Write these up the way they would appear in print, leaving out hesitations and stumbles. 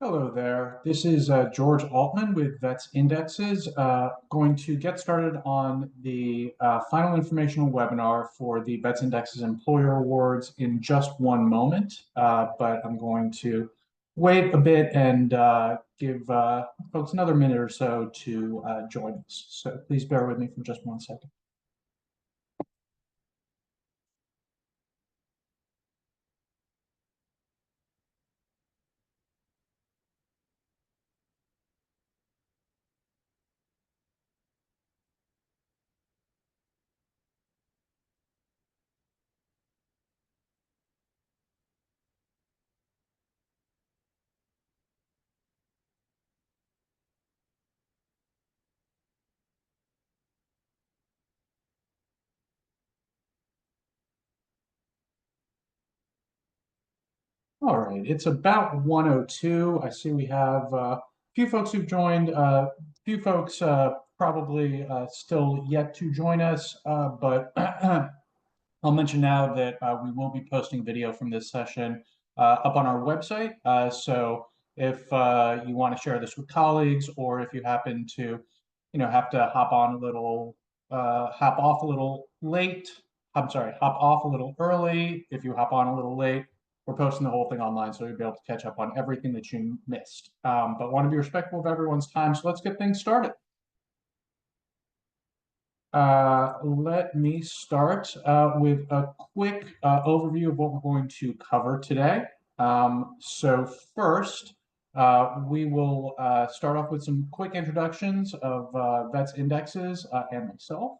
Hello there. This is George Altman with VETS Indexes. Going to get started on the final informational webinar for the VETS Indexes Employer Awards in just one moment, but I'm going to wait a bit and give folks another minute or so to join us. So please bear with me for just 1 second. All right, it's about 1:02. I see we have a few folks who've joined, a few folks probably still yet to join us, but I'll mention now that we will be posting video from this session up on our website. So if you want to share this with colleagues, or if you happen to, have to hop on a little, hop off a little late, I'm sorry, hop off a little early. If you hop on a little late, we're posting the whole thing online, so you'll be able to catch up on everything that you missed. But want to be respectful of everyone's time, so let's get things started. Let me start with a quick overview of what we're going to cover today. So first, we will start off with some quick introductions of VETS Indexes and myself.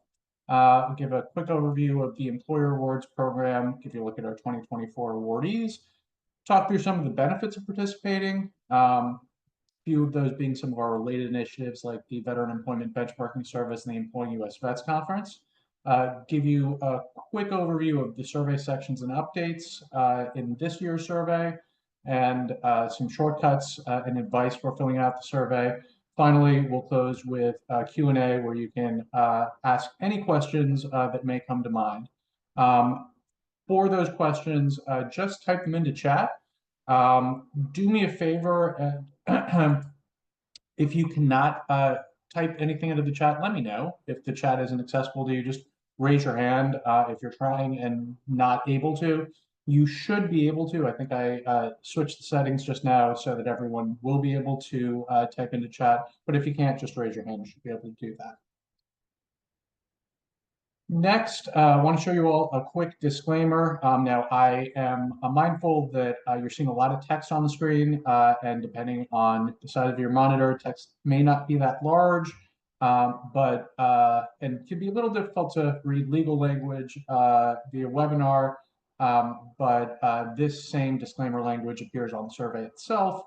Give a quick overview of the Employer Awards program, give you a look at our 2024 awardees, talk through some of the benefits of participating, few of those being some of our related initiatives like the Veteran Employment Benchmarking Service and the Employing U.S. Vets Conference. Give you a quick overview of the survey sections and updates in this year's survey, and some shortcuts and advice for filling out the survey. Finally, we'll close with Q&A where you can ask any questions that may come to mind. For those questions, just type them into chat. Do me a favor, and if you cannot type anything into the chat, let me know. If the chat isn't accessible to you, just raise your hand. If you're trying and not able to, you should be able to. I think I switched the settings just now so that everyone will be able to type into chat. But if you can't, just raise your hand. You should be able to do that. Next, I want to show you all a quick disclaimer. Now, I am mindful that you're seeing a lot of text on the screen, and depending on the size of your monitor, text may not be that large, and it can be a little difficult to read legal language via webinar, but this same disclaimer language appears on the survey itself,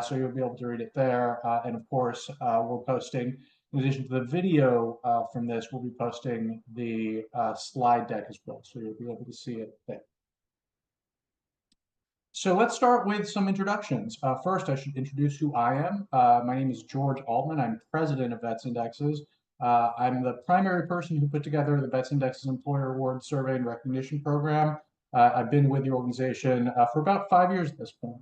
so you'll be able to read it there. And of course, we're posting, in addition to the video from this, we'll be posting the slide deck as well, so you'll be able to see it there. So let's start with some introductions. First, I should introduce who I am. My name is George Altman. I'm president of VETS Indexes. I'm the primary person who put together the VETS Indexes Employer Award Survey and Recognition Program. I've been with the organization for about 5 years at this point.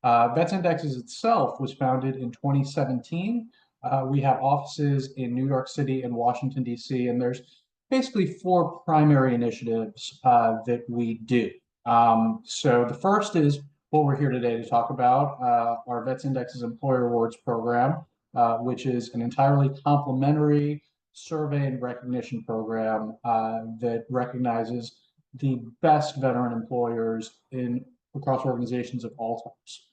VETS Indexes itself was founded in 2017. We have offices in New York City and Washington, D.C., and there's basically 4 primary initiatives that we do. So the first is what we're here today to talk about, our VETS Indexes Employer Awards program, which is an entirely complimentary survey and recognition program that recognizes the best veteran employers across organizations of all types.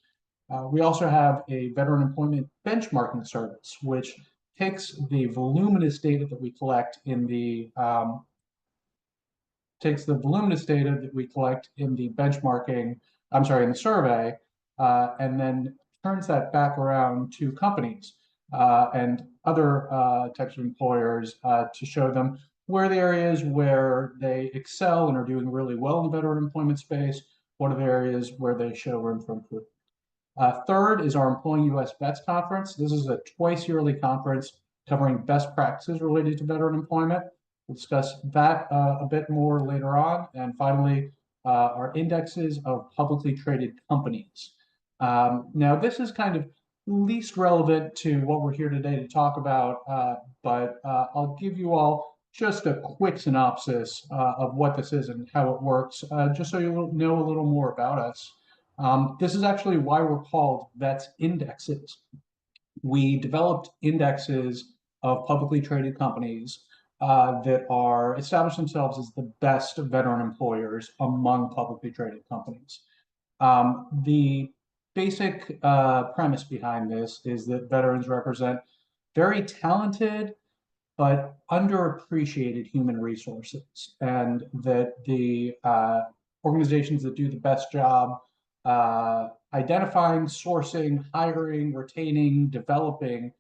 We also have a veteran employment benchmarking service, which takes the voluminous data that we collect in the benchmarking, in the survey, and then turns that back around to companies and other types of employers to show them where are the areas where they excel and are doing really well in the veteran employment space, what are the areas where they show room for improvement. Third is our Employing U.S. Vets Conference. This is a twice-yearly conference covering best practices related to veteran employment. We'll discuss that a bit more later on. And finally, our indexes of publicly traded companies. Now, this is kind of least relevant to what we're here today to talk about, but I'll give you all just a quick synopsis of what this is and how it works, just so you know a little more about us. This is actually why we're called VETS indexes. We developed indexes of publicly traded companies that are established themselves as the best veteran employers among publicly traded companies. The basic premise behind this is that veterans represent very talented but underappreciated human resources, and that the organizations that do the best job identifying, sourcing, hiring, retaining, developing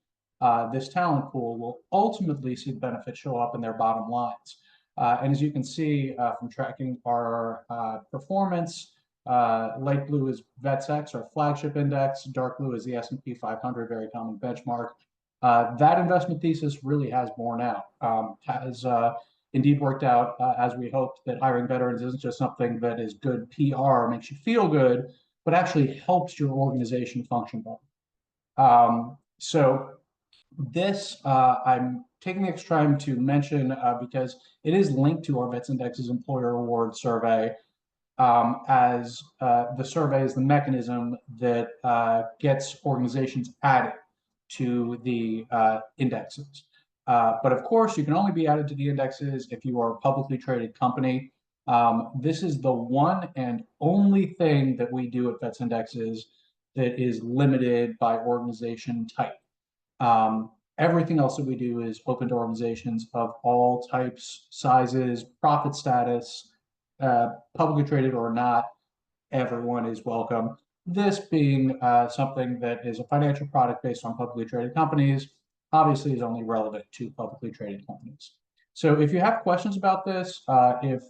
this talent pool will ultimately see the benefits show up in their bottom lines. And as you can see from tracking our performance, light blue is VETS, our flagship index. Dark blue is the S&P 500, very common benchmark. That investment thesis really has borne out, has indeed worked out as we hoped, that hiring veterans isn't just something that is good PR, makes you feel good, but actually helps your organization function better. So this I'm taking the extra time to mention because it is linked to our VETS Indexes Employer Award Survey, as the survey is the mechanism that gets organizations added to the indexes. But of course, you can only be added to the indexes if you are a publicly traded company. This is the one and only thing that we do at VETS Indexes that is limited by organization type. Everything else that we do is open to organizations of all types, sizes, profit status, publicly traded or not. Everyone is welcome. This being something that is a financial product based on publicly traded companies, obviously is only relevant to publicly traded companies. So if you have questions about this, if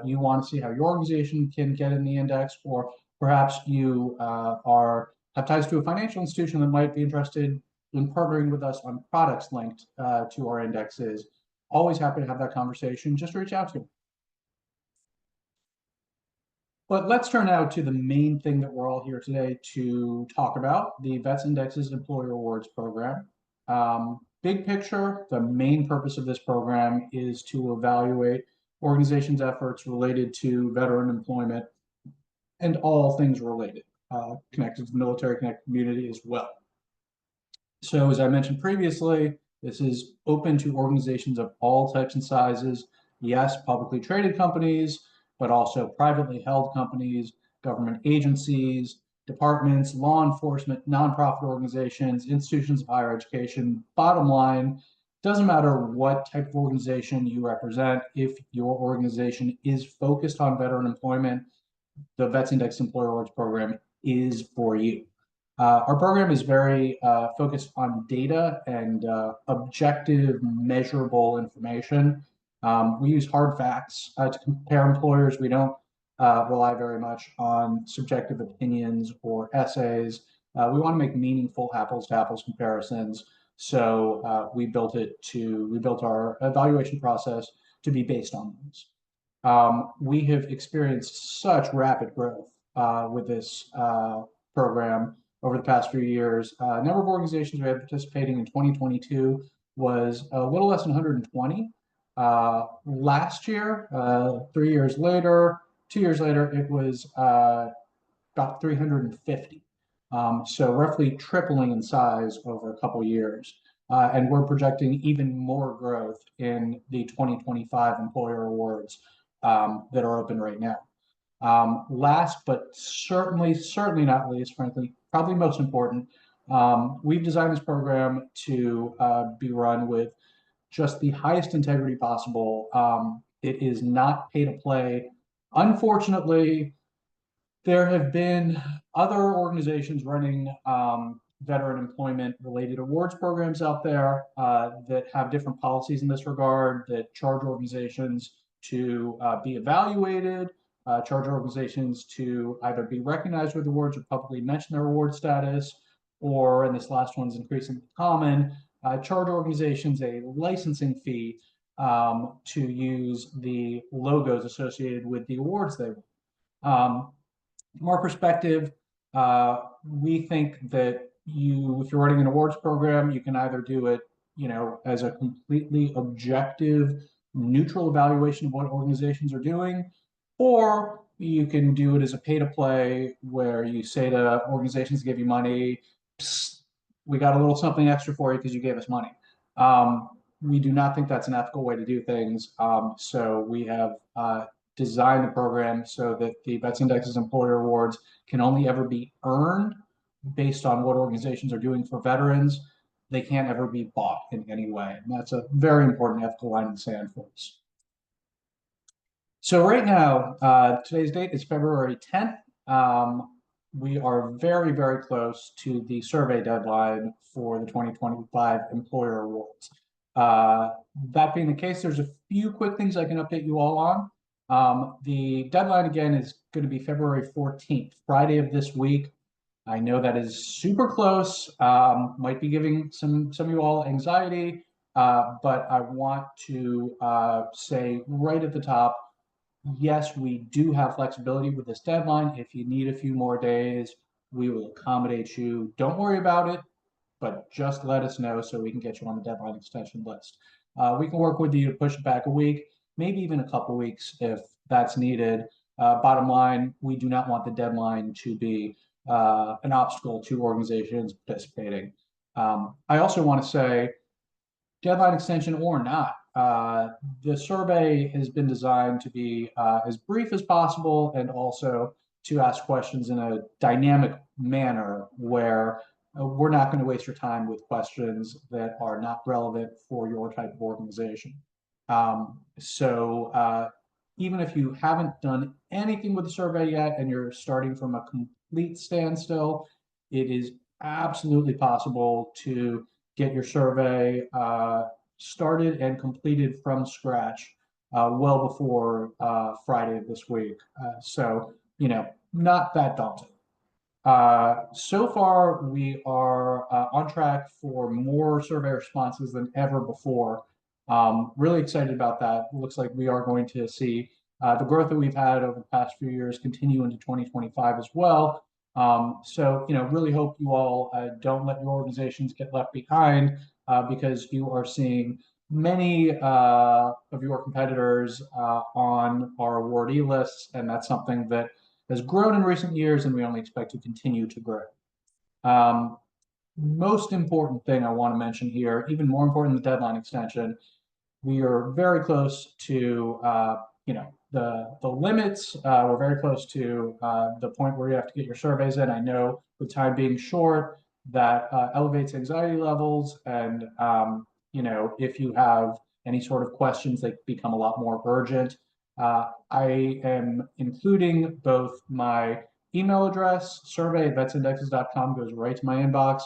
you want to see how your organization can get in the index, or perhaps you have ties to a financial institution that might be interested in partnering with us on products linked to our indexes, always happy to have that conversation. Just reach out to me. But let's turn now to the main thing that we're all here today to talk about, the VETS Indexes Employer Awards Program. Big picture, the main purpose of this program is to evaluate organizations' efforts related to veteran employment and all things related, connected to the military, connected community as well. So as I mentioned previously, this is open to organizations of all types and sizes. Yes, publicly traded companies, but also privately held companies, government agencies, departments, law enforcement, nonprofit organizations, institutions of higher education. Bottom line, doesn't matter what type of organization you represent, if your organization is focused on veteran employment, the VETS Index Employer Awards Program is for you. Our program is very focused on data and objective, measurable information. We use hard facts to compare employers. We don't rely very much on subjective opinions or essays. We want to make meaningful apples to apples comparisons. So we built our evaluation process to be based on those. We have experienced such rapid growth with this program over the past few years. Number of organizations we had participating in 2022 was a little less than 120. Last year, 3 years later, 2 years later, it was about 350. So roughly tripling in size over a couple years. And we're projecting even more growth in the 2025 employer awards that are open right now. Last, but certainly not least, frankly, probably most important, we've designed this program to be run with just the highest integrity possible. It is not pay to play. Unfortunately, there have been other organizations running veteran employment related awards programs out there that have different policies in this regard, that charge organizations to be evaluated, charge organizations to either be recognized with awards or publicly mention their award status, or, and this last one's increasingly common, charge organizations a licensing fee to use the logos associated with the awards they win. From our perspective, We think that if you're running an awards program, you can either do it, as a completely objective, neutral evaluation of what organizations are doing, or you can do it as a pay to play where you say to organizations that give you money, we got a little something extra for you because you gave us money. We do not think that's an ethical way to do things. So we have designed the program so that the VETS Index's employer awards can only ever be earned based on what organizations are doing for veterans. They can't ever be bought in any way. And that's a very important ethical line in the sand for us. So right now, today's date is February 10th. We are very, very close to the survey deadline for the 2025 Employer Awards. That being the case, there's a few quick things I can update you all on. The deadline again is going to be February 14th, Friday of this week. I know that is super close, might be giving some of you all anxiety, but I want to say right at the top, yes, we do have flexibility with this deadline. If you need a few more days, we will accommodate you. Don't worry about it, but just let us know so we can get you on the deadline extension list. We can work with you to push it back a week, maybe even a couple weeks if that's needed. Bottom line, we do not want the deadline to be an obstacle to organizations participating. I also want to say, deadline extension or not, the survey has been designed to be as brief as possible and also to ask questions in a dynamic manner where we're not going to waste your time with questions that are not relevant for your type of organization. So even if you haven't done anything with the survey yet and you're starting from a complete standstill, it is absolutely possible to get your survey started and completed from scratch well before Friday of this week. So, not that daunting. So far, we are on track for more survey responses than ever before. Really excited about that. It looks like we are going to see the growth that we've had over the past few years continue into 2025 as well. So, really hope you all don't let your organizations get left behind because you are seeing many of your competitors on our awardee lists, and that's something that has grown in recent years, and we only expect to continue to grow. Most important thing I want to mention here, even more important than the deadline extension, we are very close to the limits. We're very close to the point where you have to get your surveys in. I know with time being short, that elevates anxiety levels, and if you have any sort of questions, they become a lot more urgent. I am including both my email address, survey@vetsindexes.com, goes right to my inbox,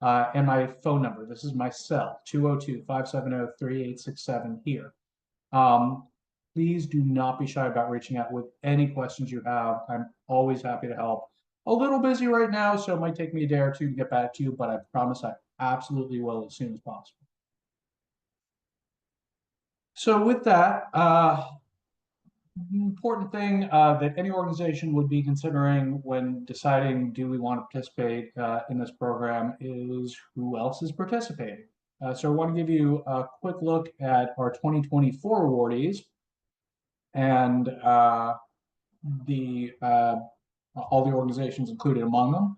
and my phone number. This is my cell, 202-570-3867 here. Please do not be shy about reaching out with any questions you have. I'm always happy to help. A little busy right now, so it might take me a day or two to get back to you, but I promise I absolutely will as soon as possible. So with that, important thing that any organization would be considering when deciding, do we want to participate in this program, is who else is participating. So I want to give you a quick look at our 2024 awardees and all the organizations included among them.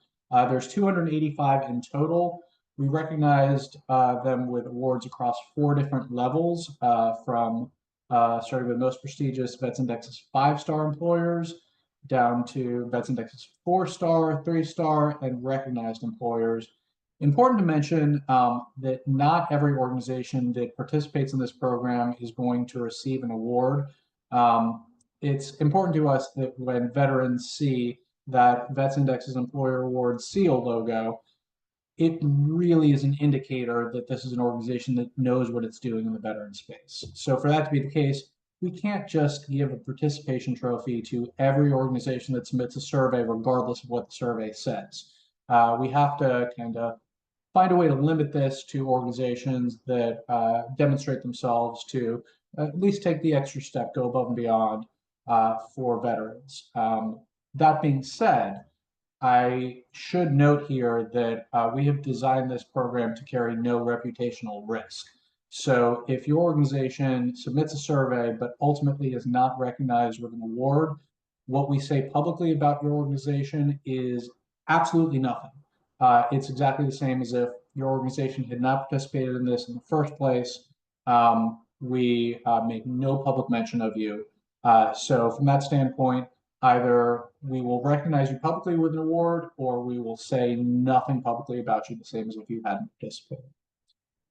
There's 285 in total. We recognized them with awards across 4 different levels, from starting with most prestigious VETS Indexes 5-star employers down to VETS Indexes 4-star, 3-star, and recognized employers. Important to mention that not every organization that participates in this program is going to receive an award. It's important to us that when veterans see that VETS Indexes Employer Awards seal logo, it really is an indicator that this is an organization that knows what it's doing in the veteran space. So for that to be the case, we can't just give a participation trophy to every organization that submits a survey, regardless of what the survey says. We have to kind of find a way to limit this to organizations that demonstrate themselves to at least take the extra step, go above and beyond for veterans. That being said, I should note here that we have designed this program to carry no reputational risk. So if your organization submits a survey but ultimately is not recognized with an award, what we say publicly about your organization is absolutely nothing. It's exactly the same as if your organization had not participated in this in the first place. We make no public mention of you. So from that standpoint, either we will recognize you publicly with an award or we will say nothing publicly about you, the same as if you hadn't participated.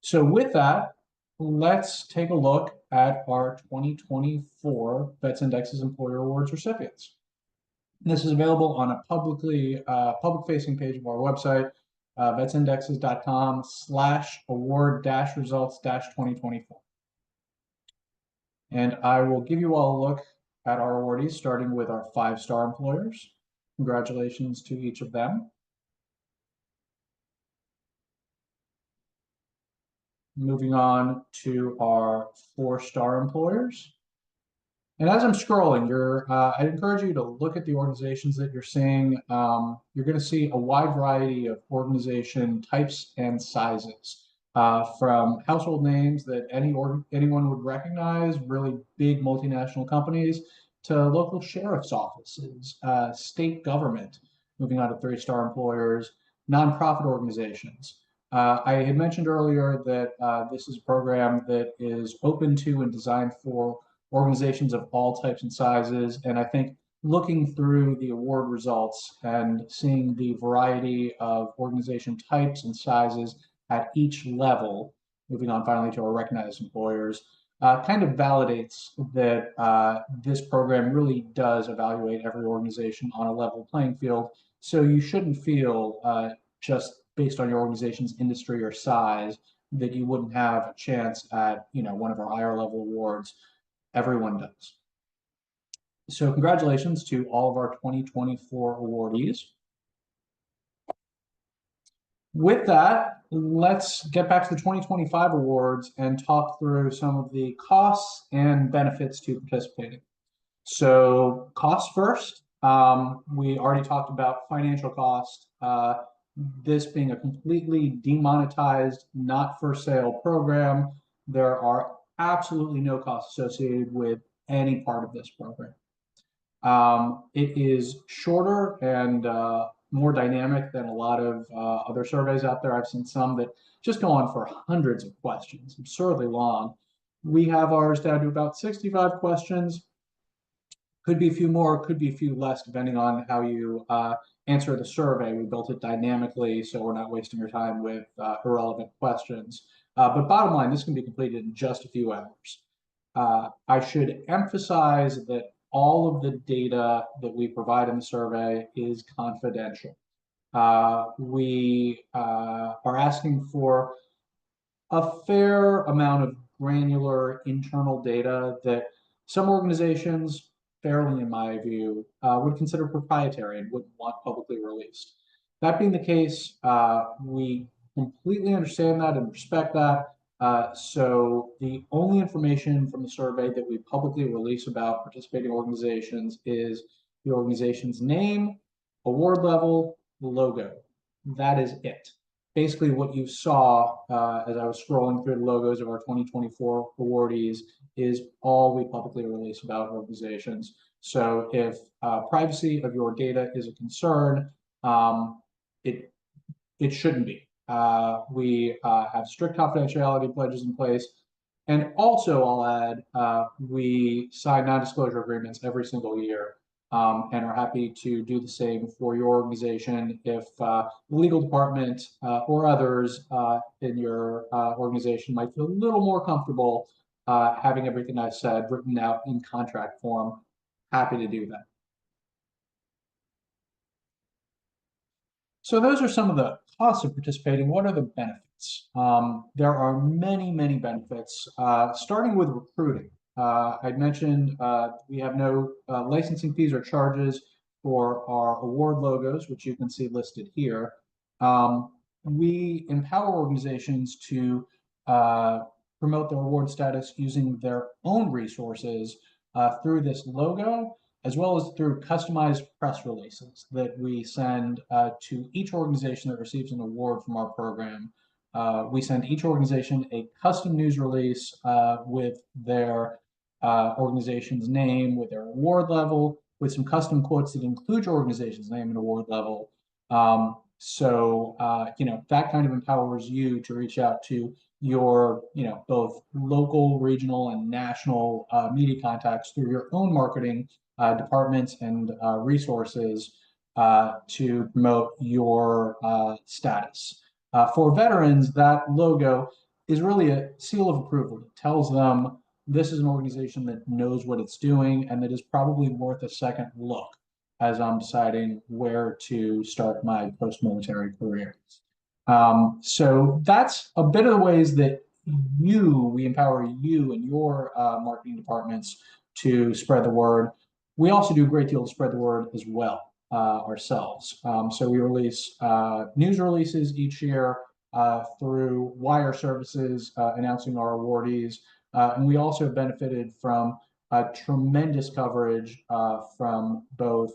So with that, let's take a look at our 2024 VETS Indexes Employer Awards recipients. And this is available on a public-facing page of our website, vetsindexes.com/award-results-2024. And I will give you all a look at our awardees, starting with our 5-star employers. Congratulations to each of them. Moving on to our 4-star employers. And as I'm scrolling, I encourage you to look at the organizations that you're seeing. You're going to see a wide variety of organization types and sizes, from household names that anyone would recognize, really big multinational companies, to local sheriff's offices, state government, moving on to 3-star employers, nonprofit organizations. I had mentioned earlier that this is a program that is open to and designed for organizations of all types and sizes. And I think looking through the award results and seeing the variety of organization types and sizes at each level, moving on finally to our recognized employers, kind of validates that this program really does evaluate every organization on a level playing field. So you shouldn't feel just based on your organization's industry or size that you wouldn't have a chance at one of our higher level awards. Everyone does. So congratulations to all of our 2024 awardees. With that, let's get back to the 2025 awards and talk through some of the costs and benefits to participating. So costs first, we already talked about financial cost. This being a completely demonetized, not for sale program, there are absolutely no costs associated with any part of this program. It is shorter and more dynamic than a lot of other surveys out there. I've seen some that just go on for hundreds of questions, absurdly long. We have ours down to about 65 questions. Could be a few more, could be a few less, depending on how you answer the survey. We built it dynamically, so we're not wasting your time with irrelevant questions. But bottom line, this can be completed in just a few hours. I should emphasize that all of the data that we provide in the survey is confidential. We are asking for a fair amount of granular internal data that some organizations, fairly in my view, would consider proprietary and wouldn't want publicly released. That being the case, we completely understand that and respect that. So the only information from the survey that we publicly release about participating organizations is the organization's name, award level, the logo. That is it. Basically what you saw as I was scrolling through the logos of our 2024 awardees is all we publicly release about organizations. So if privacy of your data is a concern, it shouldn't be. We have strict confidentiality pledges in place. And also, I'll add, we sign non-disclosure agreements every single year and are happy to do the same for your organization if the legal department or others in your organization might feel a little more comfortable having everything I've said written out in contract form. Happy to do that. So those are some of the costs of participating. What are the benefits? There are many, many benefits, starting with recruiting. I'd mentioned we have no licensing fees or charges for our award logos, which you can see listed here. We empower organizations to promote their award status using their own resources through this logo, as well as through customized press releases that we send to each organization that receives an award from our program. We send each organization a custom news release with their organization's name, with their award level, with some custom quotes that include your organization's name and award level. That kind of empowers you to reach out to your, both local, regional, and national media contacts through your own marketing departments and resources to promote your status. For veterans, that logo is really a seal of approval. It tells them this is an organization that knows what it's doing and that is probably worth a second look as I'm deciding where to start my post-military career. So that's a bit of the ways that we empower you and your marketing departments to spread the word. We also do a great deal to spread the word as well ourselves. So we release news releases each year through wire services announcing our awardees. And we also benefited from tremendous coverage from both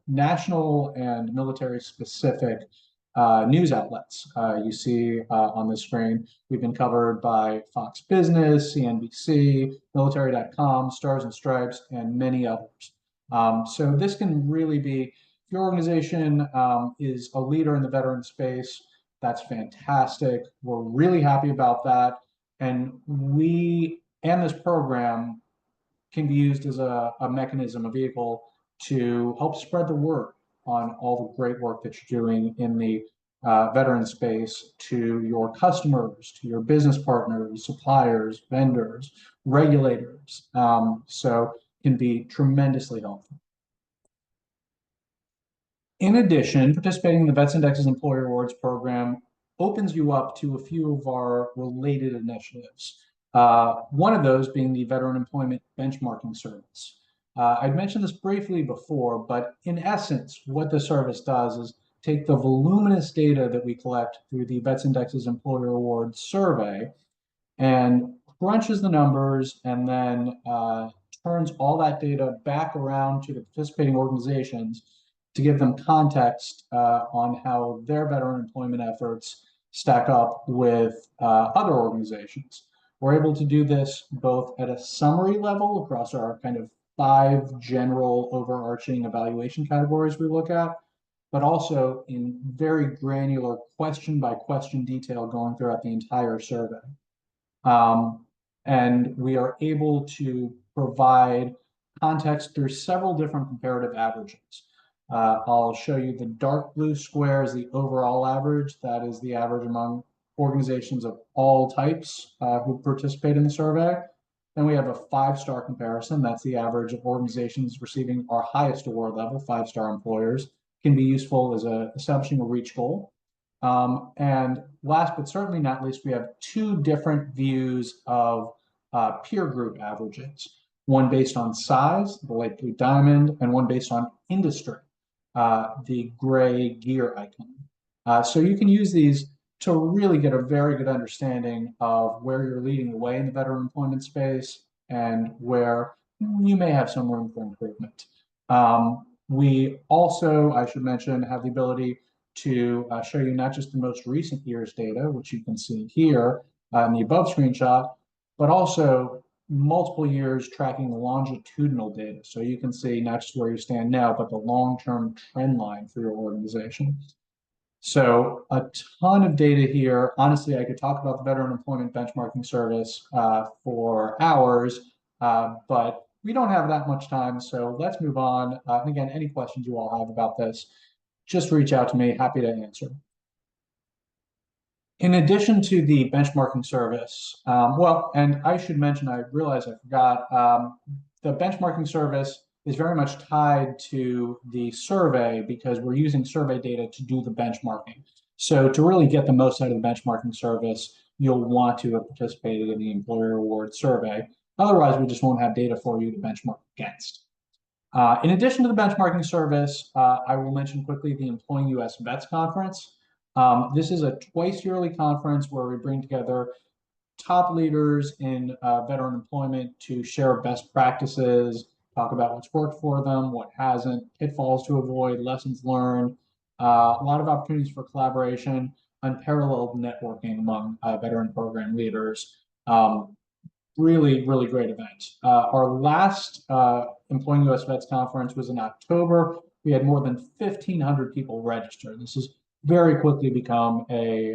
national and military specific news outlets. You see on the screen, we've been covered by Fox Business, CNBC, military.com, Stars and Stripes, and many others. So this can really be, if your organization is a leader in the veteran space, that's fantastic. We're really happy about that. And we and this program can be used as a mechanism, a vehicle to help spread the word on all the great work that you're doing in the veteran space to your customers, to your business partners, suppliers, vendors, regulators. So it can be tremendously helpful. In addition, participating in the VETS Index's Employer Awards program opens you up to a few of our related initiatives. One of those being the Veteran Employment Benchmarking Service. I'd mentioned this briefly before, but in essence, what the service does is take the voluminous data that we collect through the VETS Index's Employer Awards survey and crunches the numbers and then turns all that data back around to the participating organizations to give them context on how their veteran employment efforts stack up with other organizations. We're able to do this both at a summary level across our kind of 5 general overarching evaluation categories we look at, but also in very granular question by question detail going throughout the entire survey. And we are able to provide context through several different comparative averages. I'll show you the dark blue square is the overall average. That is the average among organizations of all types who participate in the survey. Then we have a 5-star comparison. That's the average of organizations receiving our highest award level, 5-star employers. Can be useful as establishing a reach goal. And last but certainly not least, we have 2 different views of peer group averages. One based on size, the light blue diamond, and one based on industry, the gray gear icon. So you can use these to really get a very good understanding of where you're leading the way in the veteran employment space and where you may have some room for improvement. We also, I should mention, have the ability to show you not just the most recent year's data, which you can see here in the above screenshot, but also multiple years tracking longitudinal data. So you can see not just where you stand now, but the long-term trend line for your organization. So a ton of data here. Honestly, I could talk about the Veteran Employment Benchmarking Service for hours, but we don't have that much time. So let's move on. And again, any questions you all have about this, just reach out to me. Happy to answer. In addition to the benchmarking service, and I should mention, I realized I forgot, the benchmarking service is very much tied to the survey because we're using survey data to do the benchmarking. So to really get the most out of the benchmarking service, you'll want to have participated in the Employer Award survey. Otherwise, we just won't have data for you to benchmark against. In addition to the benchmarking service, I will mention quickly the Employing US VETS Conference. This is a twice-yearly conference where we bring together top leaders in veteran employment to share best practices, talk about what's worked for them, what hasn't, pitfalls to avoid, lessons learned, a lot of opportunities for collaboration, unparalleled networking among veteran program leaders. Really, really great event. Our last Employing U.S. Vets conference was in October. We had more than 1,500 people register. This has very quickly become a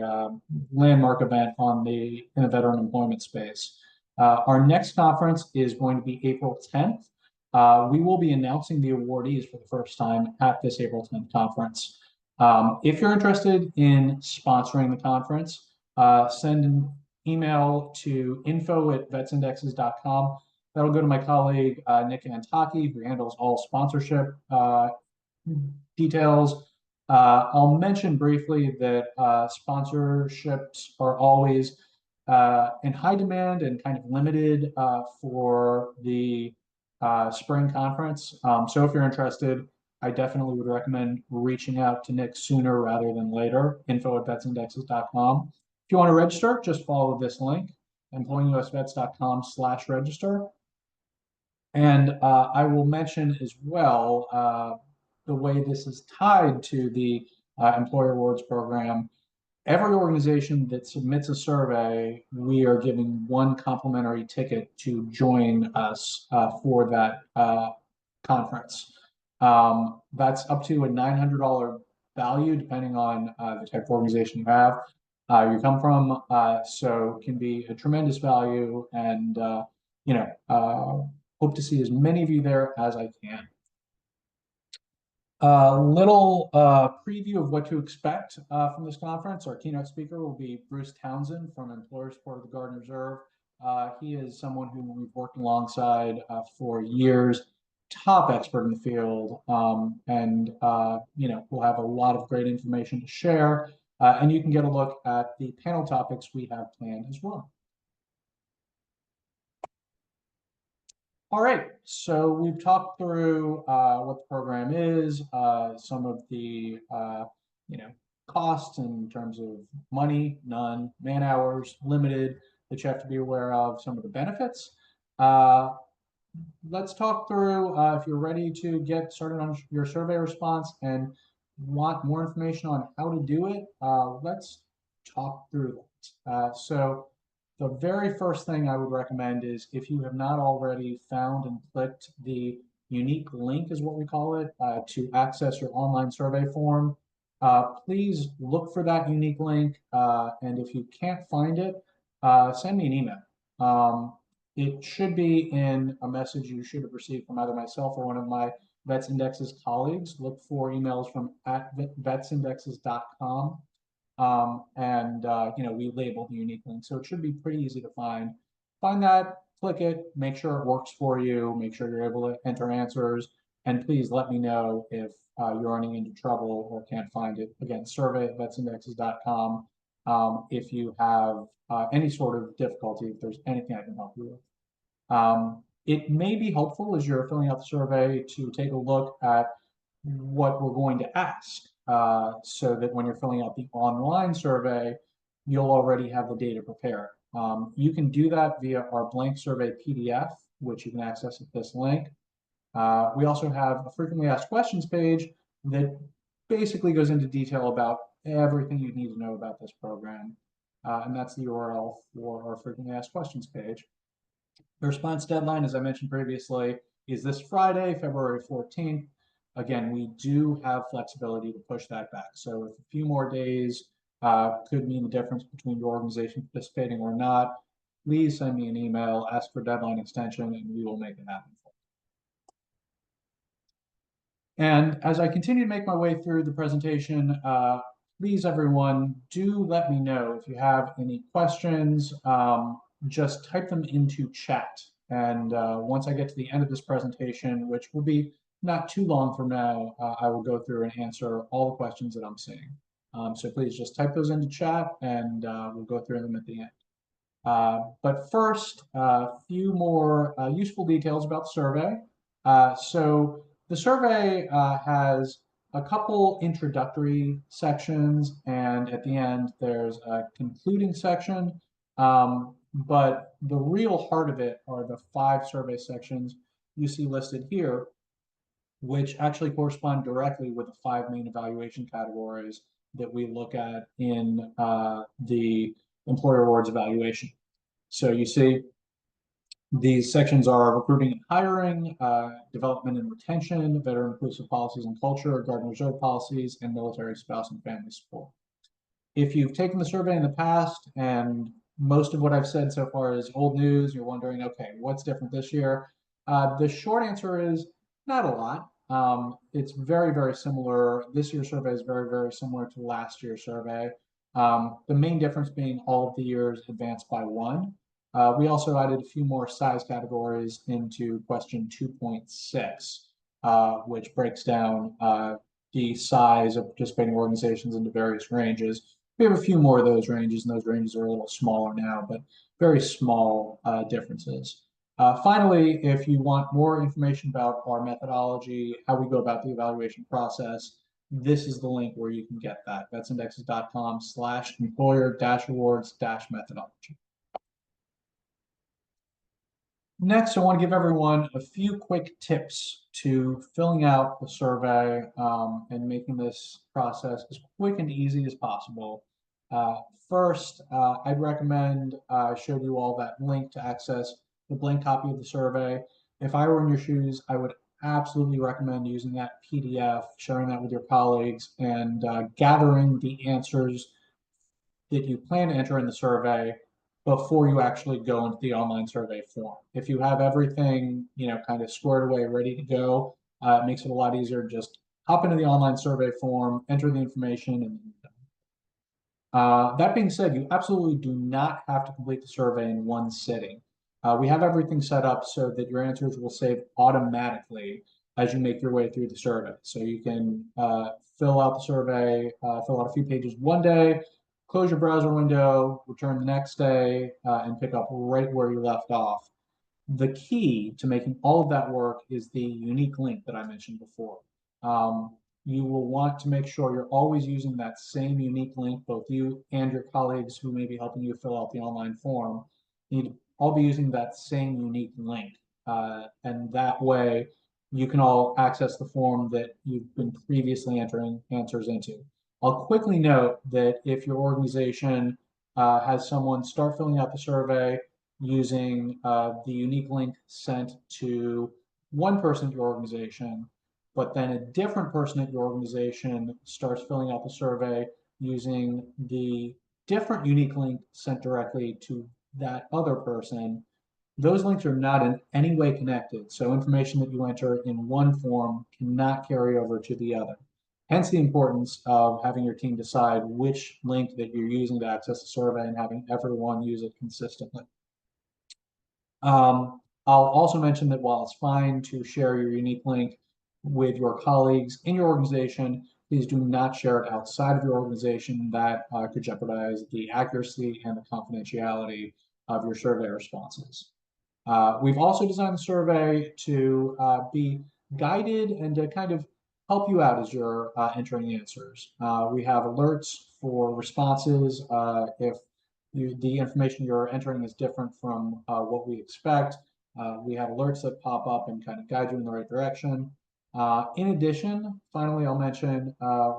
landmark event in the veteran employment space. Our next conference is going to be April 10th. We will be announcing the awardees for the first time at this April 10th conference. If you're interested in sponsoring the conference, send an email to info@vetsindexes.com. That'll go to my colleague, Nick Antaki, who handles all sponsorship details. I'll mention briefly that sponsorships are always in high demand and kind of limited for the spring conference. So if you're interested, I definitely would recommend reaching out to Nick sooner rather than later, info@vetsindexes.com. If you want to register, just follow this link, employingusvets.com/register. And I will mention as well the way this is tied to the Employer Awards program. Every organization that submits a survey, we are giving one complimentary ticket to join us for that conference. That's up to a $900 value, depending on the type of organization you have, you come from. So it can be a tremendous value, and hope to see as many of you there as I can. Little preview of what to expect from this conference. Our keynote speaker will be Bruce Townsend from Employer Support of the Guard and Reserve. He is someone who we've worked alongside for years, top expert in the field, and we'll have a lot of great information to share. And you can get a look at the panel topics we have planned as well. All right, so we've talked through what the program is, some of the costs in terms of money, none, man hours, limited, that you have to be aware of, some of the benefits. Let's talk through, if you're ready to get started on your survey response and want more information on how to do it, let's talk through that. So the very first thing I would recommend is, if you have not already found and clicked the unique link, is what we call it, to access your online survey form, please look for that unique link. And if you can't find it, send me an email. It should be in a message you should have received from either myself or one of my Vets Indexes colleagues. Look for emails from @vetsindexes.com. We label the unique link, so it should be pretty easy to find. Find that, click it, make sure it works for you, make sure you're able to enter answers, and please let me know if you're running into trouble or can't find it. Again, survey@vetsindexes.com if you have any sort of difficulty, if there's anything I can help you with. It may be helpful as you're filling out the survey to take a look at what we're going to ask, so that when you're filling out the online survey, you'll already have the data prepared. You can do that via our blank survey PDF, which you can access at this link. We also have a frequently asked questions page that basically goes into detail about everything you need to know about this program. And that's the URL for our frequently asked questions page. The response deadline, as I mentioned previously, is this Friday, February 14th. Again, we do have flexibility to push that back. So if a few more days could mean the difference between your organization participating or not, please send me an email, ask for deadline extension, and we will make it happen for you. And as I continue to make my way through the presentation, please, everyone, do let me know if you have any questions. Just type them into chat. And once I get to the end of this presentation, which will be not too long from now, I will go through and answer all the questions that I'm seeing. So please just type those into chat, and we'll go through them at the end. But first, a few more useful details about the survey. So the survey has a couple introductory sections, and at the end, there's a concluding section. But the real heart of it are the 5 survey sections you see listed here, which actually correspond directly with the 5 main evaluation categories that we look at in the employer awards evaluation. So you see these sections are recruiting and hiring, development and retention, veteran inclusive policies and culture, guard and reserve policies, and military spouse and family support. If you've taken the survey in the past and most of what I've said so far is old news, you're wondering, okay, what's different this year? The short answer is not a lot. It's very, very similar. This year's survey is very, very similar to last year's survey. The main difference being all of the years advanced by one. We also added a few more size categories into question 2.6, which breaks down the size of participating organizations into various ranges. We have a few more of those ranges, and those ranges are a little smaller now, but very small differences. Finally, if you want more information about our methodology, how we go about the evaluation process, this is the link where you can get that. vetsindexes.com/employer-awards-methodology. Next, I want to give everyone a few quick tips to filling out the survey and making this process as quick and easy as possible. First, I'd recommend I showed you all that link to access the blank copy of the survey. If I were in your shoes, I would absolutely recommend using that PDF, sharing that with your colleagues, and gathering the answers that you plan to enter in the survey before you actually go into the online survey form. If you have everything, kind of squared away, ready to go, it makes it a lot easier to just hop into the online survey form, enter the information, and that being said, you absolutely do not have to complete the survey in one sitting. We have everything set up so that your answers will save automatically as you make your way through the survey. So you can fill out the survey, fill out a few pages one day, close your browser window, return the next day, and pick up right where you left off. The key to making all of that work is the unique link that I mentioned before. You will want to make sure you're always using that same unique link. Both you and your colleagues who may be helping you fill out the online form need to all be using that same unique link. And that way you can all access the form that you've been previously entering answers into. I'll quickly note that if your organization has someone start filling out the survey using the unique link sent to one person at your organization, but then a different person at your organization starts filling out the survey using the different unique link sent directly to that other person, those links are not in any way connected. So information that you enter in one form cannot carry over to the other. Hence the importance of having your team decide which link that you're using to access the survey and having everyone use it consistently. I'll also mention that while it's fine to share your unique link with your colleagues in your organization, please do not share it outside of your organization. That could jeopardize the accuracy and the confidentiality of your survey responses. We've also designed the survey to be guided and to kind of help you out as you're entering answers. We have alerts for responses if the information you're entering is different from what we expect. We have alerts that pop up and kind of guide you in the right direction. In addition, finally, I'll mention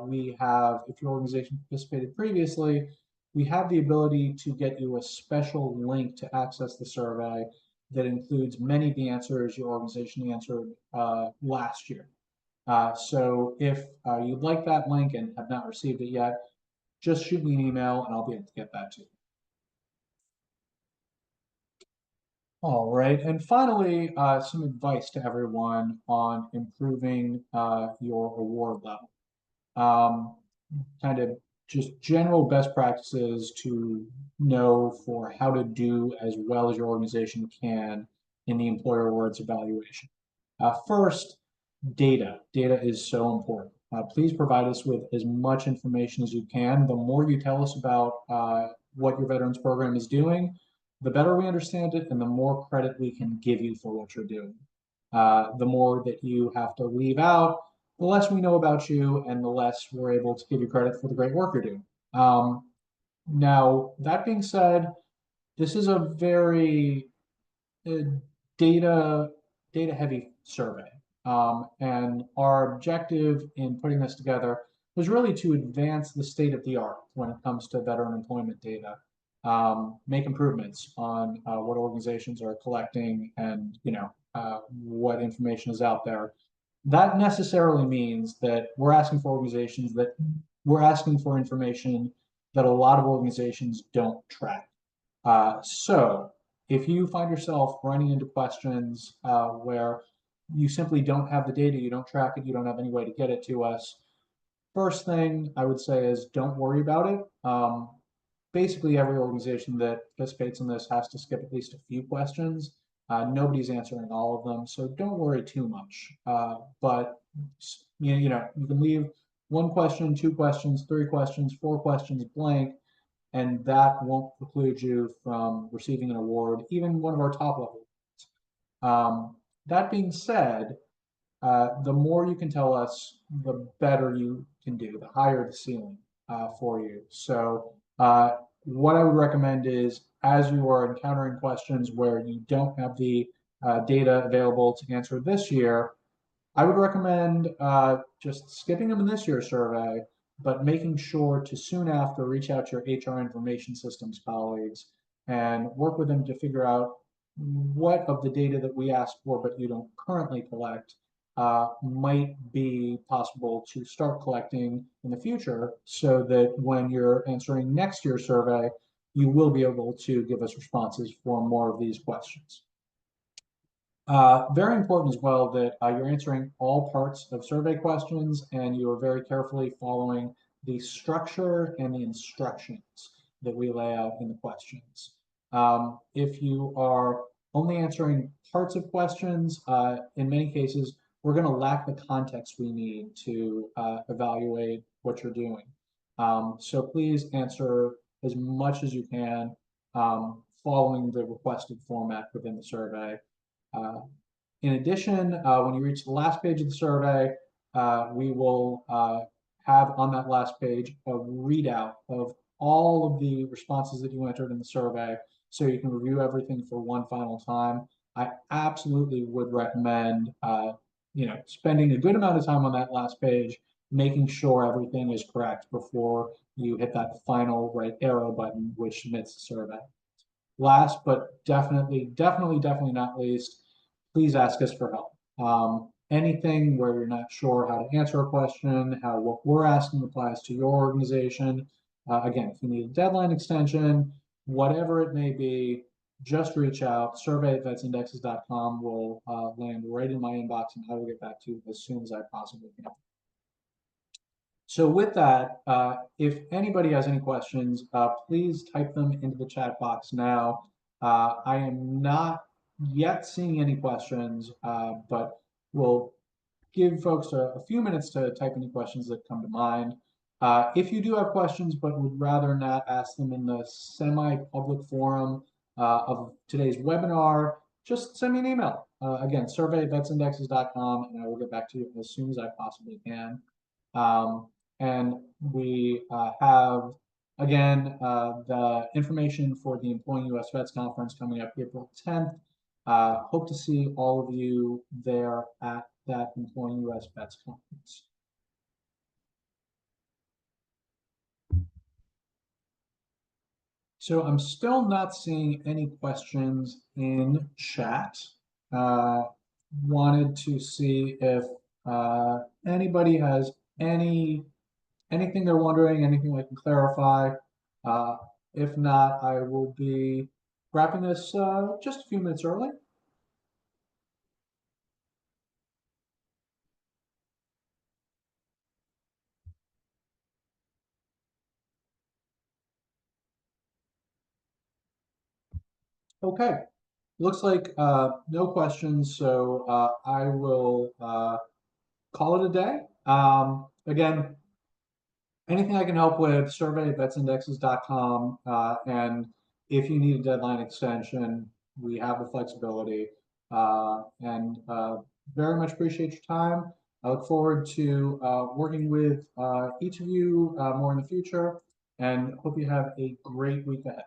we have, if your organization participated previously, we have the ability to get you a special link to access the survey that includes many of the answers your organization answered last year. So if you'd like that link and have not received it yet, just shoot me an email and I'll be able to get that to you. All right, and finally, some advice to everyone on improving your award level. Kind of just general best practices to know for how to do as well as your organization can in the employer awards evaluation. First, data. Data is so important. Please provide us with as much information as you can. The more you tell us about what your veterans program is doing, the better we understand it and the more credit we can give you for what you're doing. The more that you have to leave out, the less we know about you and the less we're able to give you credit for the great work you're doing. Now, that being said, this is a very data heavy survey. And our objective in putting this together was really to advance the state of the art when it comes to veteran employment data, make improvements on what organizations are collecting and what information is out there. That necessarily means that we're asking for organizations that we're asking for information that a lot of organizations don't track. So if you find yourself running into questions where you simply don't have the data, you don't track it, you don't have any way to get it to us, first thing I would say is don't worry about it. Basically, every organization that participates in this has to skip at least a few questions. Nobody's answering all of them, so don't worry too much. But you can leave one question, two questions, three questions, four questions blank, and that won't preclude you from receiving an award, even one of our top level awards. That being said, the more you can tell us, the better you can do, the higher the ceiling for you. So what I would recommend is, as you are encountering questions where you don't have the data available to answer this year, I would recommend just skipping them in this year's survey, but making sure to soon after reach out to your HR information systems colleagues and work with them to figure out what of the data that we asked for but you don't currently collect might be possible to start collecting in the future, so that when you're answering next year's survey, you will be able to give us responses for more of these questions. Very important as well that you're answering all parts of survey questions and you are very carefully following the structure and the instructions that we lay out in the questions. If you are only answering parts of questions, in many cases, we're going to lack the context we need to evaluate what you're doing. So please answer as much as you can, following the requested format within the survey. In addition, when you reach the last page of the survey, we will have on that last page a readout of all of the responses that you entered in the survey, so you can review everything for one final time. I absolutely would recommend spending a good amount of time on that last page, making sure everything is correct before you hit that final right arrow button, which submits the survey. Last but definitely not least, please ask us for help. Anything where you're not sure how to answer a question, how what we're asking applies to your organization. Again, if you need a deadline extension, whatever it may be, just reach out. survey@vetsindexes.com will land right in my inbox, and I will get back to you as soon as I possibly can. So with that, if anybody has any questions, please type them into the chat box now. I am not yet seeing any questions, but we'll give folks a few minutes to type any questions that come to mind. If you do have questions but would rather not ask them in the semi-public forum of today's webinar, just send me an email. Again, survey@vetsindexes.com, and I will get back to you as soon as I possibly can. And we have, again, the information for the Employing US Vets Conference coming up April 10th. Hope to see all of you there at that Employing US Vets Conference. So I'm still not seeing any questions in chat. Wanted to see if anybody has anything they're wondering, anything I can clarify. If not, I will be wrapping this just a few minutes early. Okay, looks like no questions, so I will call it a day. Again, anything I can help with, survey@vetsindexes.com, and if you need a deadline extension, we have the flexibility. And very much appreciate your time. I look forward to working with each of you more in the future, and hope you have a great week ahead.